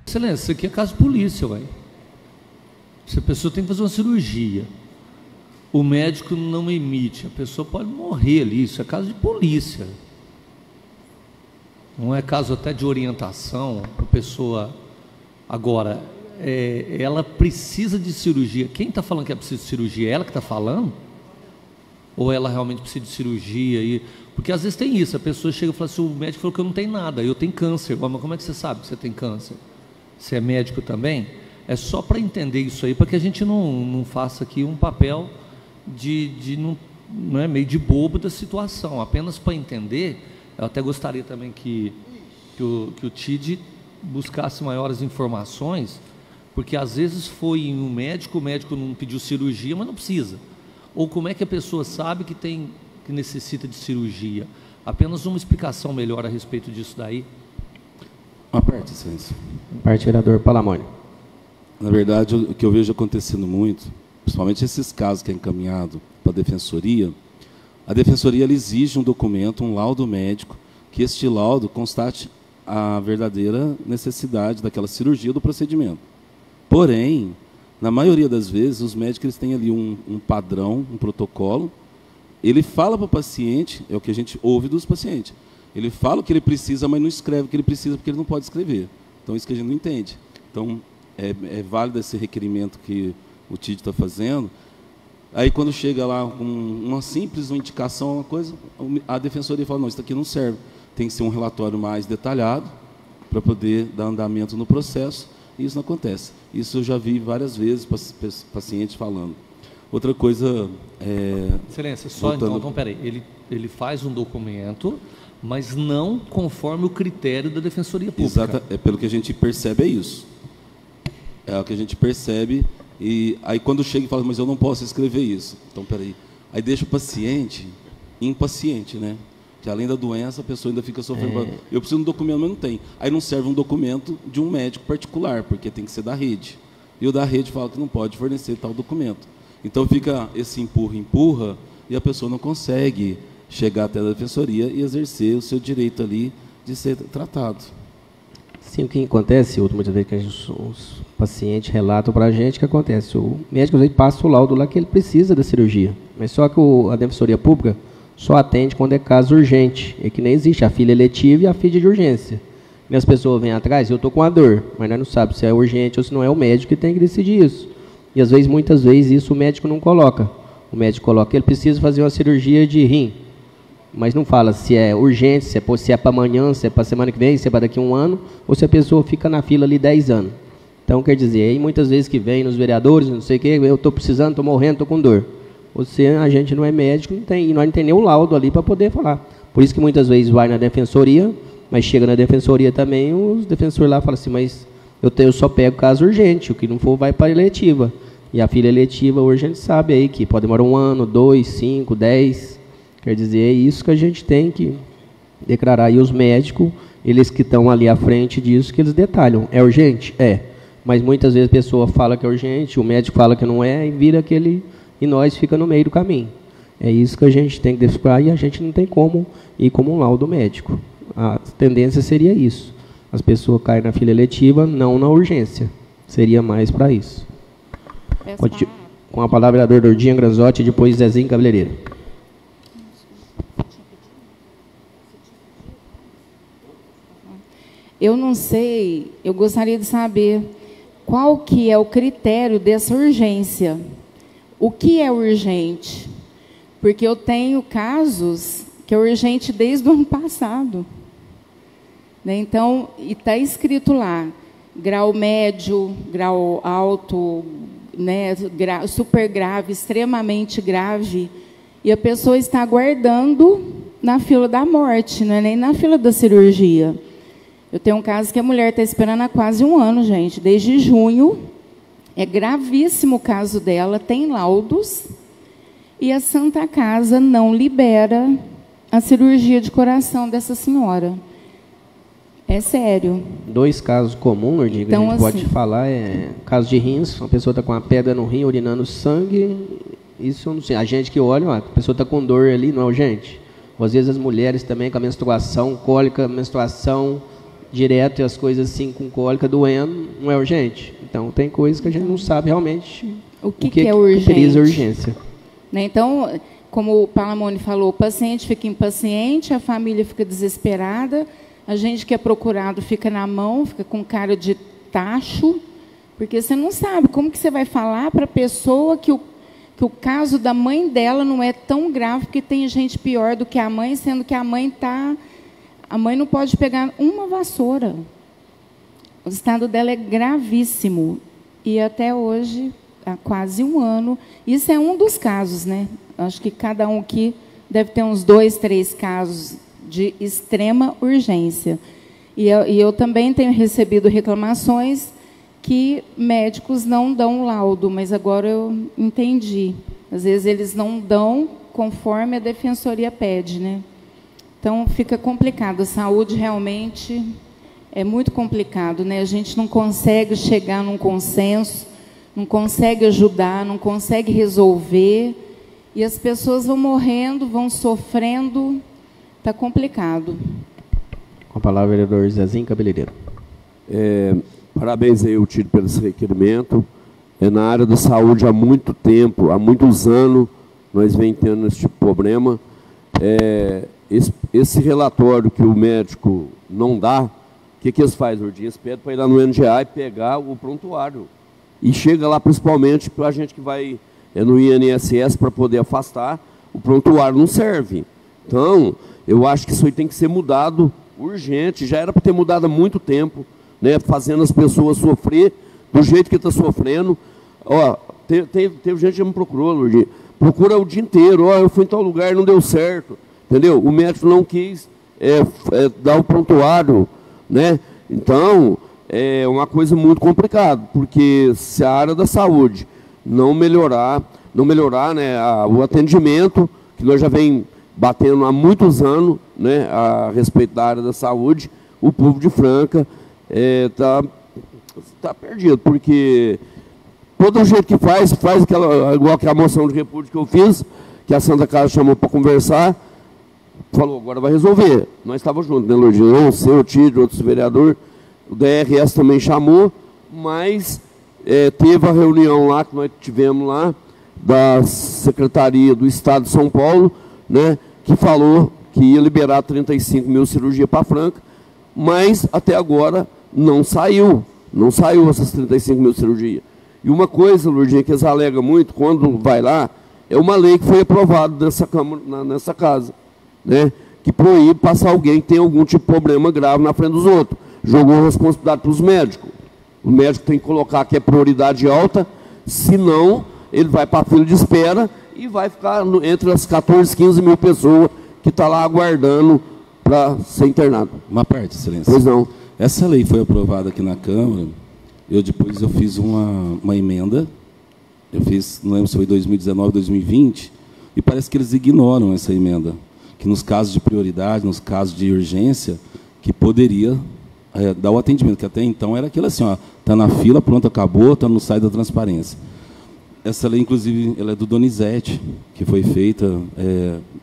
Excelência, isso aqui é caso de polícia, ué. Se a pessoa tem que fazer uma cirurgia, o médico não emite, a pessoa pode morrer ali, isso é caso de polícia. Não é caso até de orientação, a pessoa... Agora, ela precisa de cirurgia. Quem está falando que é preciso de cirurgia? É ela que está falando? Ou ela realmente precisa de cirurgia? Porque às vezes tem isso, a pessoa chega e fala assim, o médico falou que eu não tenho nada, eu tenho câncer. Mas como é que você sabe que você tem câncer? Você é médico também? É só para entender isso aí, para que a gente não faça aqui um papel não é meio de bobo da situação, apenas para entender. Eu até gostaria também que o TID buscasse maiores informações, porque às vezes foi em um médico, o médico não pediu cirurgia, mas não precisa. Ou como é que a pessoa sabe que necessita de cirurgia? Apenas uma explicação melhor a respeito disso daí. Uma parte, excelência. Parte, vereador Palamone. Na verdade, o que eu vejo acontecendo muito, principalmente esses casos que é encaminhado para a defensoria ela exige um documento, um laudo médico, que este laudo constate a verdadeira necessidade daquela cirurgia, do procedimento. Porém, na maioria das vezes, os médicos eles têm ali um padrão, um protocolo. Ele fala para o paciente, é o que a gente ouve dos pacientes, ele fala o que ele precisa, mas não escreve o que ele precisa, porque ele não pode escrever. Então, isso que a gente não entende. Então, é válido esse requerimento que o TID está fazendo. Aí, quando chega lá uma simples indicação, uma coisa, a defensoria fala, não, isso aqui não serve. Tem que ser um relatório mais detalhado para poder dar andamento no processo, e isso não acontece. Isso eu já vi várias vezes pacientes falando. Outra coisa... Excelência, só voltando... então peraí, ele faz um documento, mas não conforme o critério da Defensoria Pública. Exato, pelo que a gente percebe, é isso. É o que a gente percebe, e aí quando chega e fala, mas eu não posso escrever isso. Então, peraí. Aí deixa o paciente impaciente, né? Que além da doença, a pessoa ainda fica sofrendo. Eu preciso de um documento, mas não tem. Aí não serve um documento de um médico particular, porque tem que ser da rede. E o da rede fala que não pode fornecer tal documento. Então fica esse empurra, e a pessoa não consegue chegar até a defensoria e exercer o seu direito ali de ser tratado. Sim, o que acontece, muitas vezes que os pacientes relatam para a gente, que acontece, o médico às vezes passa o laudo lá que ele precisa da cirurgia, mas só que a Defensoria Pública só atende quando é caso urgente, e que nem existe a fila eletiva e a fila de urgência. E as pessoas vêm atrás, eu estou com a dor, mas nós não sabemos se é urgente ou se não é o médico que tem que decidir isso. E às vezes, muitas vezes, isso o médico não coloca. O médico coloca que ele precisa fazer uma cirurgia de rim, mas não fala se é urgente, se é para amanhã, se é para semana que vem, se é para daqui a um ano, ou se a pessoa fica na fila ali 10 anos. Então, quer dizer, aí muitas vezes que vem nos vereadores, não sei o quê, eu estou precisando, estou morrendo, estou com dor. A gente não é médico, não tem, e nós não tem nem o laudo ali para poder falar. Por isso que muitas vezes vai na defensoria, mas chega na defensoria também, os defensores lá falam assim, mas eu só pego caso urgente, o que não for vai para a eletiva. E a fila eletiva hoje a gente sabe aí que pode demorar 1 ano, 2, 5, 10. Quer dizer, é isso que a gente tem que declarar. E os médicos, eles que estão ali à frente disso, que eles detalham. É urgente? É. Mas muitas vezes a pessoa fala que é urgente, o médico fala que não é, e vira aquele... E nós fica no meio do caminho. É isso que a gente tem que declarar, e a gente não tem como ir como um laudo médico. A tendência seria isso. As pessoas caem na fila eletiva, não na urgência. Seria mais para isso. Com a palavra, vereador Dordinha Granzotti, depois Zezinho Cabeleireiro. Eu não sei, eu gostaria de saber qual que é o critério dessa urgência. O que é urgente? Porque eu tenho casos que é urgente desde o ano passado. Né? Então, está escrito lá, grau médio, grau alto, né, super grave, extremamente grave, e a pessoa está aguardando na fila da morte, não é nem na fila da cirurgia. Eu tenho um caso que a mulher está esperando há quase 1 ano, gente, desde junho. É gravíssimo o caso dela, tem laudos, e a Santa Casa não libera a cirurgia de coração dessa senhora. É sério. 2 casos comuns, Nordinho, então, que a gente pode falar, caso de rins, uma pessoa está com uma pedra no rim, urinando sangue, isso eu não sei. A gente que olha, a pessoa está com dor ali, não é urgente? Ou às vezes as mulheres também com a menstruação, cólica, menstruação, direto e as coisas assim com cólica doendo, não é urgente. Então, tem coisas que a gente não sabe realmente o que é urgente. Caracteriza urgência. Né? Então, como o Palamone falou, o paciente fica impaciente, a família fica desesperada, a gente que é procurado fica na mão, fica com cara de tacho, porque você não sabe como que você vai falar para a pessoa que o caso da mãe dela não é tão grave, porque tem gente pior do que a mãe, sendo que a mãe não pode pegar uma vassoura. O estado dela é gravíssimo. E até hoje, há quase um ano, isso é um dos casos, né? Acho que cada um aqui deve ter uns 2, 3 casos de extrema urgência. E eu também tenho recebido reclamações que médicos não dão laudo, mas agora eu entendi. Às vezes eles não dão conforme a defensoria pede, né? Então fica complicado. A saúde realmente é muito complicado, né? A gente não consegue chegar num consenso, não consegue ajudar, não consegue resolver, e as pessoas vão morrendo, vão sofrendo. Está complicado. Com a palavra, vereador Zezinho Cabeleireiro. Parabéns aí ao Tídio pelo esse requerimento. Na área da saúde há muito tempo, há muitos anos, nós vem tendo esse tipo de problema. Esse relatório que o médico não dá, o que eles fazem, Lourdinha? Eles pedem para ir lá no NGA e pegar o prontuário. E chega lá principalmente para a gente que vai no INSS para poder afastar, o prontuário não serve. Então, eu acho que isso aí tem que ser mudado urgente, já era para ter mudado há muito tempo, né, fazendo as pessoas sofrer do jeito que está sofrendo. Ó, teve gente que me procurou, Lourdinha, procura o dia inteiro, ó, eu fui em tal lugar, não deu certo, entendeu? O médico não quis dar o prontuário, né? Então, é uma coisa muito complicada, porque se a área da saúde não melhorar, né, o atendimento, que nós já vem batendo há muitos anos, né, a respeito da área da saúde, o povo de Franca tá perdido, porque todo jeito que faz aquela, igual que a moção de repúdio que eu fiz, que a Santa Casa chamou para conversar, falou, agora vai resolver. Nós estávamos juntos, né, Lourdinha? O Tídio, outros vereadores, o DRS também chamou, mas teve a reunião lá, que nós tivemos lá, da Secretaria do Estado de São Paulo, né, que falou que ia liberar 35 mil cirurgias para Franca, mas até agora não saiu essas 35 mil cirurgias. E uma coisa, Lourdinha, que eles alegam muito, quando vai lá, é uma lei que foi aprovada nessa casa, né, que proíbe passar alguém que tem algum tipo de problema grave na frente dos outros. Jogou a responsabilidade para os médicos. O médico tem que colocar que é prioridade alta, senão ele vai para a fila de espera e vai ficar entre as 14, 15 mil pessoas que estão lá aguardando para ser internado. Uma parte, excelência. Pois não. Essa lei foi aprovada aqui na Câmara, depois eu fiz uma emenda, eu fiz, não lembro se foi 2019, 2020, e parece que eles ignoram essa emenda, que nos casos de prioridade, nos casos de urgência, que poderia dar o atendimento, que até então era aquilo assim, está na fila, pronto, acabou, está no site da transparência. Essa lei, inclusive, ela é do Donizete, que foi feita,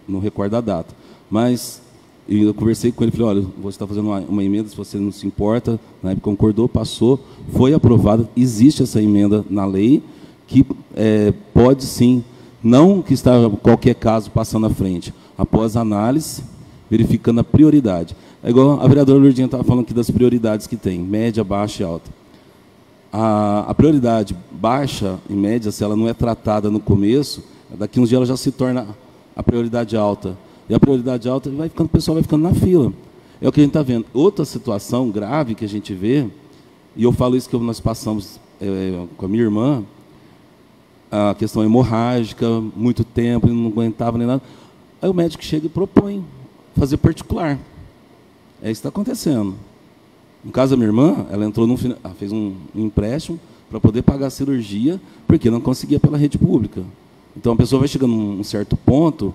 não recordo a data. Mas eu conversei com ele, falei, olha, você está fazendo uma emenda, se você não se importa, na época concordou, passou, foi aprovada, existe essa emenda na lei, que pode sim, não que está qualquer caso passando à frente, após análise, verificando a prioridade. É igual a vereadora Lourdinha estava falando aqui das prioridades que tem, média, baixa e alta. A prioridade baixa, em média, se ela não é tratada no começo, daqui uns dias ela já se torna a prioridade alta. E a prioridade alta, o pessoal vai ficando na fila. É o que a gente está vendo. Outra situação grave que a gente vê, e eu falo isso que nós passamos com a minha irmã, a questão hemorrágica, muito tempo, não aguentava nem nada. Aí o médico chega e propõe fazer particular. É isso que está acontecendo. No caso da minha irmã, ela entrou fez um empréstimo para poder pagar a cirurgia, porque não conseguia pela rede pública. Então, a pessoa vai chegando num certo ponto,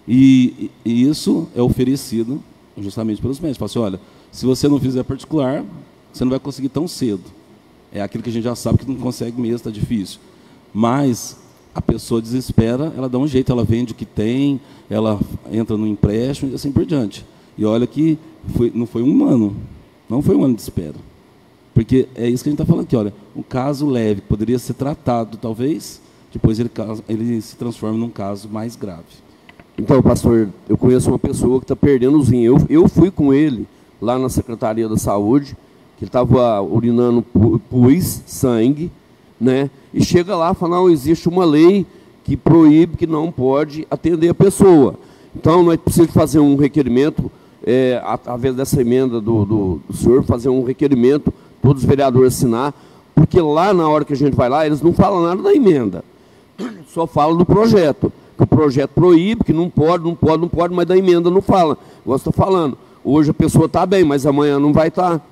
e isso é oferecido justamente pelos médicos. Fala assim, olha, se você não fizer particular, você não vai conseguir tão cedo. É aquilo que a gente já sabe que não consegue mesmo, está difícil. Mas a pessoa desespera, ela dá um jeito, ela vende o que tem, ela entra no empréstimo e assim por diante. E olha que não foi um ano. Não foi um ano de espera. Porque é isso que a gente está falando aqui, olha, um caso leve, poderia ser tratado, talvez, depois ele se transforma num caso mais grave. Então, pastor, eu conheço uma pessoa que está perdendo os rins. Eu fui com ele lá na Secretaria da Saúde, que ele estava urinando pus, sangue, né? E chega lá e fala, não, existe uma lei que proíbe, que não pode atender a pessoa. Então, nós precisamos fazer um requerimento, através dessa emenda do senhor, fazer um requerimento, todos os vereadores assinar, porque lá, na hora que a gente vai lá, eles não falam nada da emenda, só falam do projeto, que o projeto proíbe, que não pode, mas da emenda não fala. Igual você está falando, hoje a pessoa está bem, mas amanhã não vai estar.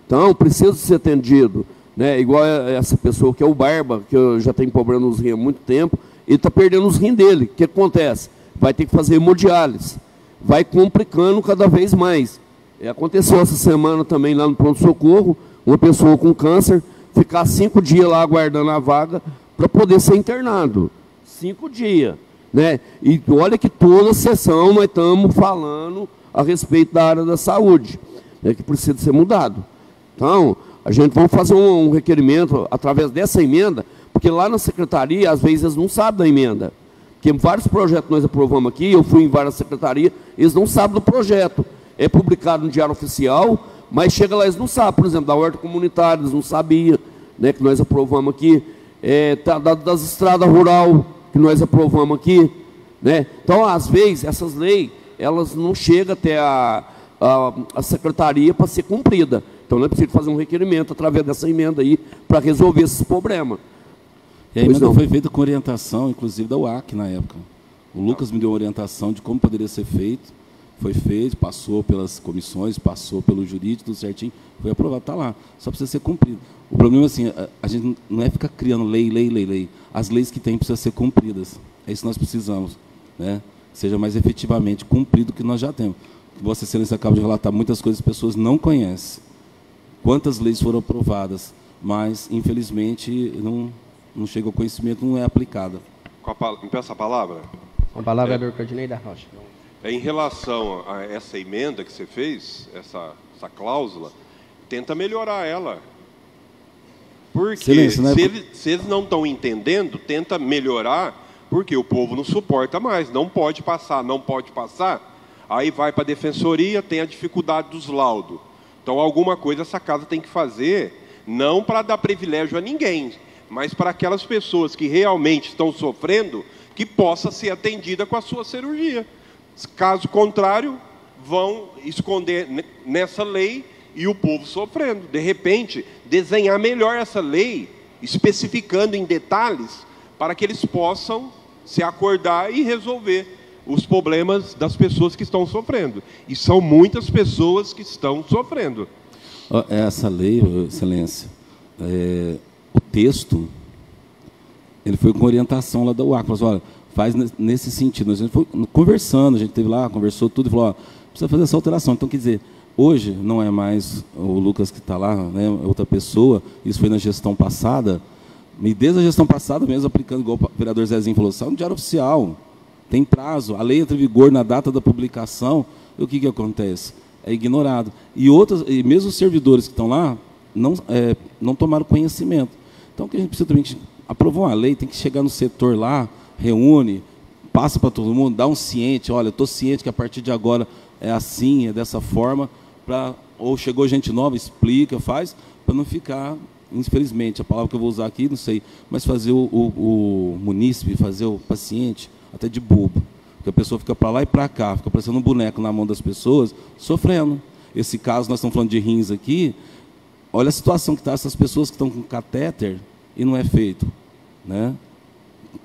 Então, precisa ser atendido, né? Igual essa pessoa que é o Barba, que eu já tenho problema nos rins há muito tempo, ele está perdendo os rins dele. O que acontece? Vai ter que fazer hemodiálise. Vai complicando cada vez mais. Aconteceu essa semana também lá no pronto-socorro, uma pessoa com câncer, ficar 5 dias lá aguardando a vaga para poder ser internado. 5 dias. Né? E olha que toda sessão nós estamos falando a respeito da área da saúde, né, que precisa ser mudado. Então, a gente vai fazer um requerimento através dessa emenda, porque lá na secretaria, às vezes, eles não sabem da emenda. Porque vários projetos que nós aprovamos aqui, eu fui em várias secretarias, eles não sabem do projeto. É publicado no Diário Oficial, mas chega lá, eles não sabem. Por exemplo, da horta comunitária, eles não sabiam, né, que nós aprovamos aqui. Das estradas rurais, que nós aprovamos aqui. Né? Então, às vezes, essas leis, elas não chegam até a secretaria para ser cumprida. Então, nós precisamos fazer um requerimento através dessa emenda aí para resolver esses problemas. E a emenda foi feita com orientação, inclusive, da UAC na época. O Lucas me deu uma orientação de como poderia ser feito. Foi feito, passou pelas comissões, passou pelo jurídico, tudo certinho, foi aprovado, está lá. Só precisa ser cumprido. O problema é assim, a gente não é ficar criando lei. As leis que tem precisam ser cumpridas. É isso que nós precisamos, né? Seja mais efetivamente cumprido o que nós já temos. Vossa Excelência acaba de relatar muitas coisas que as pessoas não conhecem. Quantas leis foram aprovadas, mas, infelizmente, não chega ao conhecimento, não é aplicada. Me peça a palavra? A palavra é do Cardinei da Rocha. Em relação a essa emenda que você fez, essa cláusula, tenta melhorar ela. Porque se eles não estão entendendo, tenta melhorar, porque o povo não suporta mais, não pode passar. Aí vai para a defensoria, tem a dificuldade dos laudos. Então, alguma coisa essa casa tem que fazer, não para dar privilégio a ninguém, mas para aquelas pessoas que realmente estão sofrendo, que possa ser atendida com a sua cirurgia. Caso contrário, vão esconder nessa lei e o povo sofrendo. De repente, desenhar melhor essa lei, especificando em detalhes, para que eles possam se acordar e resolver os problemas das pessoas que estão sofrendo. E são muitas pessoas que estão sofrendo. Essa lei, Excelência, o texto, ele foi com orientação lá da UAC. Falou assim, olha, faz nesse sentido. A gente foi conversando, a gente esteve lá, conversou tudo e falou, ó, precisa fazer essa alteração. Então, quer dizer, hoje não é mais o Lucas que está lá, né, é outra pessoa, isso foi na gestão passada, e desde a gestão passada mesmo, aplicando, igual o vereador Zezinho falou, saiu no Diário Oficial, tem prazo, a lei entra em vigor na data da publicação, e o que acontece? É ignorado. E mesmo os servidores que estão lá, não tomaram conhecimento. Então, o que a gente precisa também, aprovou uma lei, tem que chegar no setor lá, reúne, passa para todo mundo, dá um ciente, olha, eu estou ciente que a partir de agora é assim, é dessa forma, ou chegou gente nova, explica, faz, para não ficar, infelizmente, a palavra que eu vou usar aqui, não sei, mas fazer o munícipe, fazer o paciente, até de bobo, porque a pessoa fica para lá e para cá, fica parecendo um boneco na mão das pessoas, sofrendo. Esse caso, nós estamos falando de rins aqui, olha a situação que está, essas pessoas que estão com catéter e não é feito, né?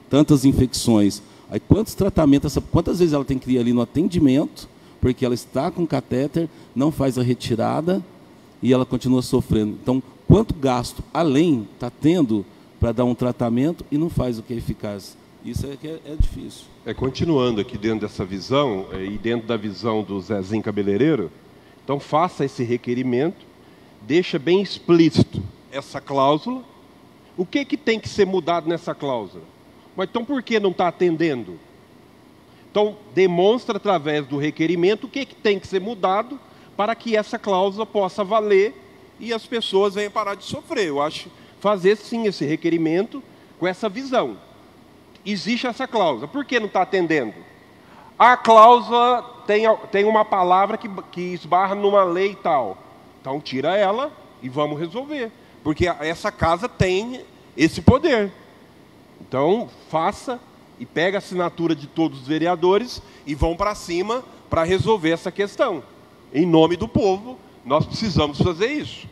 Tantas infecções, aí quantos tratamentos, quantas vezes ela tem que ir ali no atendimento, porque ela está com catéter, não faz a retirada e ela continua sofrendo. Então, quanto gasto além está tendo para dar um tratamento e não faz o que é eficaz? Isso é difícil. Continuando aqui dentro dessa visão, e dentro da visão do Zezinho Cabeleireiro, então faça esse requerimento, deixa bem explícito essa cláusula. O que tem que ser mudado nessa cláusula? Mas então por que não está atendendo? Então demonstra através do requerimento o que tem que ser mudado para que essa cláusula possa valer e as pessoas venham parar de sofrer. Eu acho fazer sim esse requerimento com essa visão. Existe essa cláusula, por que não está atendendo? A cláusula tem uma palavra que esbarra numa lei e tal. Então tira ela e vamos resolver. Porque essa casa tem esse poder. Então faça e pega a assinatura de todos os vereadores e vão para cima para resolver essa questão. Em nome do povo, nós precisamos fazer isso.